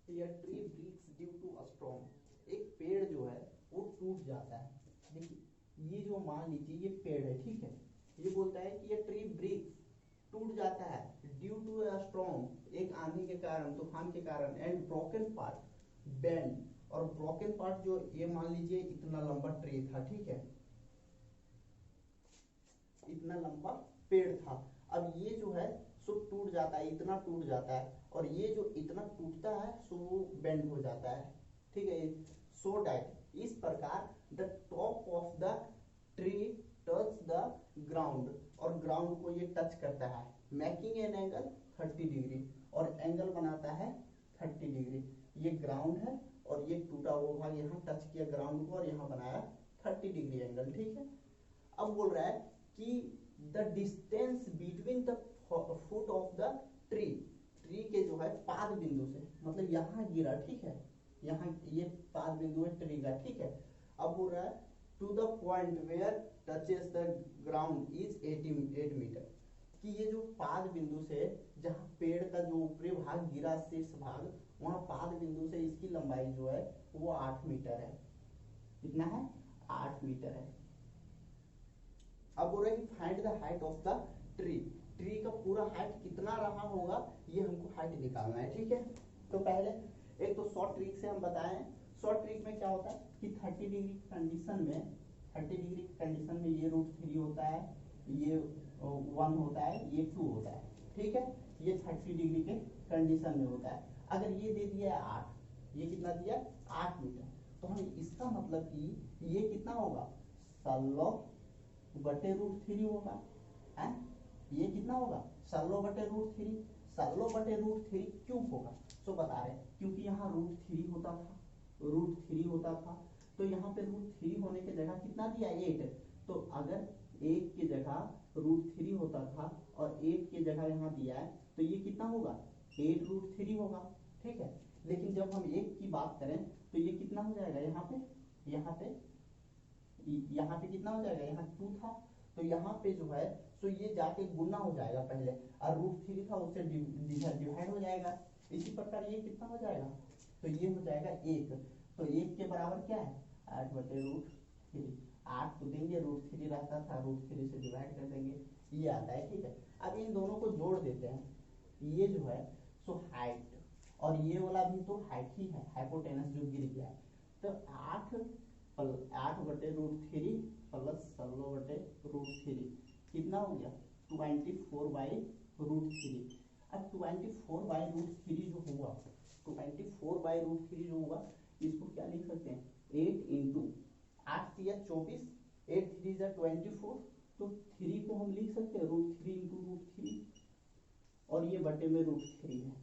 ये tree breaks due to a storm, एक पेड़ जो है वो टूट जाता है। देखिए ये जो मान लीजिए ये पेड़ है, ठीक है, ये बोलता है कि ये ट्री ब्रेक्स टूट जाता है ड्यू टू अ स्टॉर्म, एक आंधी के कारण, तूफान के कारण, एंड ब्रोकन पार्ट बेंड, और ब्रोकन पार्ट जो ये मान लीजिए इतना लंबा ट्री था, ठीक है, इतना लंबा पेड़ था, अब ये जो है सो टूट जाता है, इतना टूट जाता है, और ये जो इतना टूटता है सो वो बेंड हो जाता है, ठीक है। सो डैट इस प्रकार the top of the tree touch the ground, और ग्राउंड को ये टच करता है, मेकिंग एन एंगल 30 डिग्री, और एंगल बनाता है 30 डिग्री। ये ग्राउंड है और ये टूटा हुआ भाग यहाँ टच किया ग्राउंड को और यहाँ बनाया 30 डिग्री एंगल, ठीक है। अब बोल रहा है कि the distance between the foot of the tree, tree के जो है पाद बिंदु से, मतलब यहाँ गिरा, ठीक है, यहाँ ये पाद बिंदु है ट्री का, ठीक है। अब बोल रहा है to the point where touches the ground is 8 metre, कि ये जो पाद बिंदु से जहाँ पेड़ का जो ऊपरी भाग गिरा, शीर्ष भाग, वहां पाद बिंदु से इसकी लंबाई जो है वो 8 मीटर है। कितना है? 8 मीटर है। अब बोल रहे हैं कि find the height of the tree, tree का पूरा हाइट कितना रहा होगा ये हमको हाइट निकालना है, ठीक है। तो पहले एक तो शॉर्ट ट्रिक से हम बताएं, शॉर्ट ट्रिक में क्या होता है कि 30 डिग्री कंडीशन में, 30 डिग्री कंडीशन में ये √3 होता है, ये 1 होता है, ये 2 होता है, ठीक है, ये 30 डिग्री के कंडीशन में होता है। अगर ये दे दिया है 8, ये कितना दिया 8 मीटर, तो हम इसका मतलब कि ये कितना होगा 16/√3 होगा, है, ये कितना होगा 16/√3, 16/√3 क्यों होगा, तो बता रहे क्योंकि यहाँ √3 होता था, √3 होता था, तो यहाँ पे √3 होने की जगह कितना दिया 8, तो अगर 1 की जगह √3 होता था और 8 की जगह यहाँ दिया है तो ये कितना होगा 8√3 होगा, ठीक है। लेकिन जब हम 1 की बात करें तो ये कितना हो जाएगा, यहाँ पे कितना हो जाएगा, यहाँ 2 था, तो यहाँ पे जो है तो ये जाके गुना हो जाएगा पहले, और √3 था उससे डिवाइड हो जाएगा, इसी प्रकार ये कितना हो जाएगा, तो ये हो जाएगा 1, तो 1 के बराबर क्या है 8/√3, 8 तो देंगे, √3 रहता था, √3 से डिवाइड कर देंगे, ये आता है, ठीक है। अब इन दोनों को जोड़ देते हैं, ये जो है सो हाइट, और ये वाला भी तो हाइट ही है, हाइपोटेनस जो गिर गया है, तो 8/√3 प्लस 16/√3 कितना हो गया 24/√3। अब 24/√3 जो हुआ, 24/√3 जो हुआ, इसको क्या लिख सकते हैं 8 इंटू 8 3 24, 8 3 24, तो 3 को हम लिख सकते हैं √3 इंटू √3, और ये बटे में √3 है,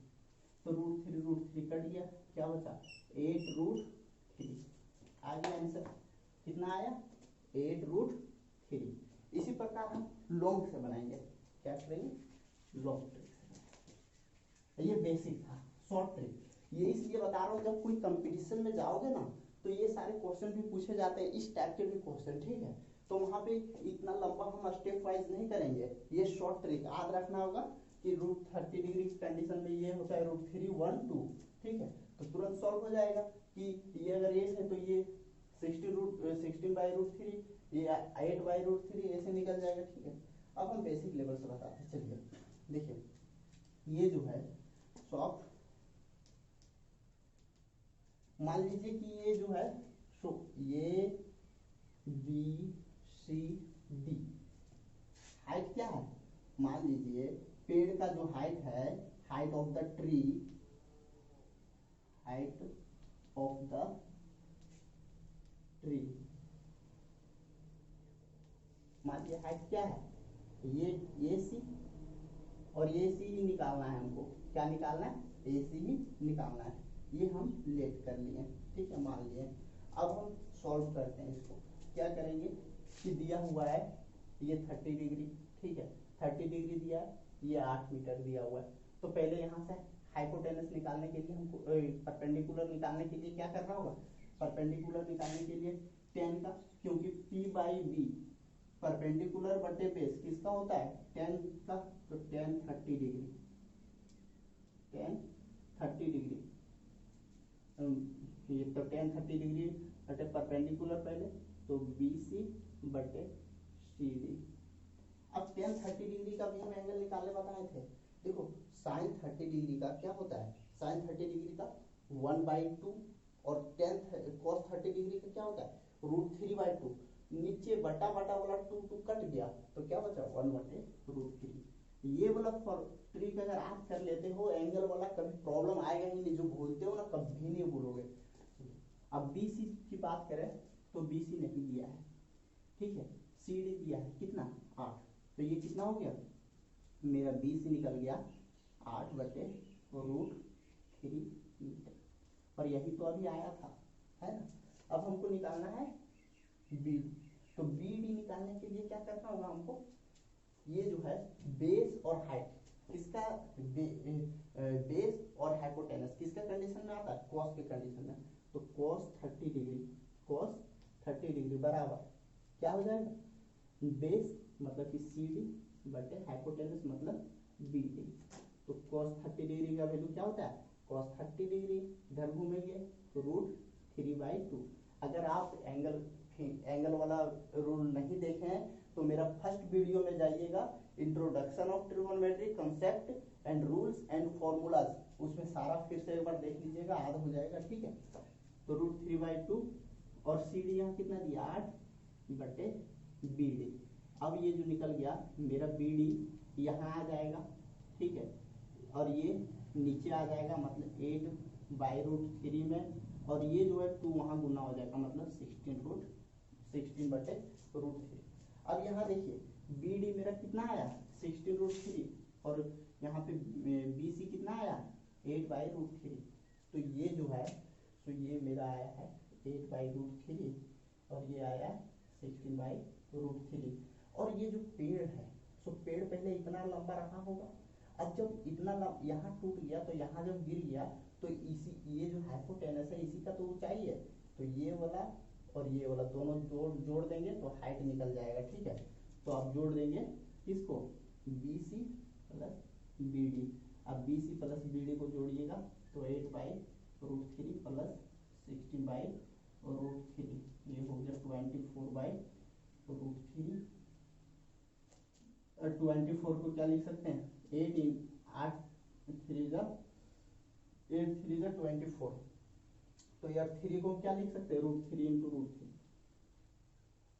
तो √3 कट गया, क्या बचा 8√3, आ गया आंसर, कितना आया 8√3। इसी प्रकार हम लॉन्ग से बनाएंगे, क्या करेंगे लॉन्ग ट्रिक से। ये बेसिक था, शॉर्ट ट्रिक, ये इसलिए बता रहा हूँ जब कोई कंपटीशन में जाओगे ना तो ये सारे क्वेश्चन भी पूछे जाते हैं, इस टाइप के भी क्वेश्चन, ठीक है, तो वहां पे इतना लंबा हम स्टेप वाइज नहीं करेंगे, ये शॉर्ट ट्रिक याद रखना होगा कि √30 डिग्री कंडीशन में ये होता है √3 1 2, ठीक है, तो तुरंत सॉल्व हो जाएगा कि ये अगर 8 है तो ये 16/√3, ये 8/√3 ऐसे निकल जाएगा, ठीक है। अब हम बेसिक लेवल से बताते हैं, चलिए देखिए, ये जो है सॉफ्ट, मान लीजिए कि ये जो है सो ये BCD हाइट क्या है, मान लीजिए पेड़ का जो हाइट है, height of the tree, height of the tree, मान लीजिए हाइट क्या है, ये AC, और ये AC ही निकालना है हमको, क्या निकालना है AC ही निकालना है, ये हम लेट कर लिए, ठीक है, मान लिए। अब हम सॉल्व करते हैं इसको, क्या करेंगे कि दिया हुआ है ये 30 डिग्री, ठीक है, 30 डिग्री दिया है, ये 8 मीटर दिया हुआ है, तो पहले यहाँ से हाइपोटेनस निकालने के लिए हमको परपेंडिकुलर निकालने के लिए क्या करना होगा, परपेंडिकुलर निकालने के लिए tan का, क्योंकि P/B परपेंडिकुलर बटे बेस किसका होता है tan का, तो tan 30 degree, tan 30 degree ten 30 degree बटे परपेंडिकुलर पहले, तो BC बटे CD। अब टेन 30 डिग्री का भी हम एंगल निकालने बताए थे। देखो साइन 30 डिग्री का क्या होता है, साइन 30 डिग्री का 1/2 और टेन कॉस 30 डिग्री का क्या होता है √3/2। नीचे बटा बटा वाला 2 कट गया तो क्या बचा 1/√3। ये वाला ट्रिक अगर आप कर लेते हो एंगल वाला कभी प्रॉब्लम आएगा ही नहीं, जो भूलते हो ना कभी नहीं भूलोगे। अब BC की बात करें तो BC नहीं दिया है, ठीक है, CD दिया है कितना 8, तो ये कितना हो गया मेरा BC निकल गया 8/√3 मीटर। और यही तो अभी आया था, है ना। अब हमको निकालना है BD, तो BD निकालने के लिए क्या करना होगा हमको, ये जो है बेस और हाइट किसका बेस और हाइपोटेनस किसका कंडीशन में आता है, कॉस के कंडीशन में। तो cos 30 डिग्री बराबर क्या हो जाएगा, बेस मतलब कि CD बटे हाइपोटेनस मतलब BD। तो cos 30 डिग्री का वैल्यू क्या होता है, cos 30 डिग्री इधर घूमेंगे √3/2। अगर आप एंगल वाला रूल नहीं देखे हैं तो मेरा फर्स्ट वीडियो में जाइएगा, introduction of trigonometry concept and rules and formulas, उसमें सारा फिर से एक बार देख लीजिएगा, याद हो जाएगा, ठीक है। तो √3/2 और CD यहाँ कितना दिया 8/BD। अब ये जो निकल गया मेरा BD यहाँ आ जाएगा, ठीक है, और ये नीचे आ जाएगा मतलब 8/√3 में, और ये जो है 2 वहाँ गुना हो जाएगा मतलब 16/√3। अब यहाँ देखिए BD मेरा कितना आया 16√3 और यहाँ पे BC कितना आया 8/√3। तो ये जो है तो ये मेरा आया है 8/√3 और ये आया 16/√3। और ये जो पेड़ है तो पेड़ पहले इतना लंबा रहा होगा, अब जब इतना यहाँ टूट गया तो यहाँ जब गिर गया तो इसी ये जो हाइपोटेनस है इसी का तो ऊंचाई है, तो ये वाला और ये वाला दोनों जोड़ देंगे तो हाइट निकल जाएगा, ठीक है। तो आप जोड़ देंगे किसको BC प्लस BD। अब BC प्लस BD को जोड़िएगा तो 8/√3 प्लस 16/√3 ये हो गया 24/√3। 24 को क्या लिख सकते हैं 8 3 24। तो यार 3 को क्या लिख सकते हैं √3 × √3,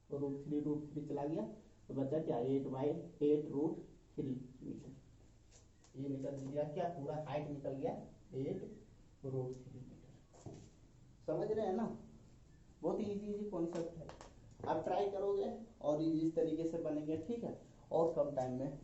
तो √3 चला गया तो बचा क्या 8/8√3 मीटर। ये निकल गया क्या पूरा हाइट निकल गया 8√3 मीटर। समझ रहे हैं ना, बहुत इजी कॉन्सेप्ट है, आप ट्राई करोगे और इस तरीके से बनेंगे, ठीक है, और कम टाइम में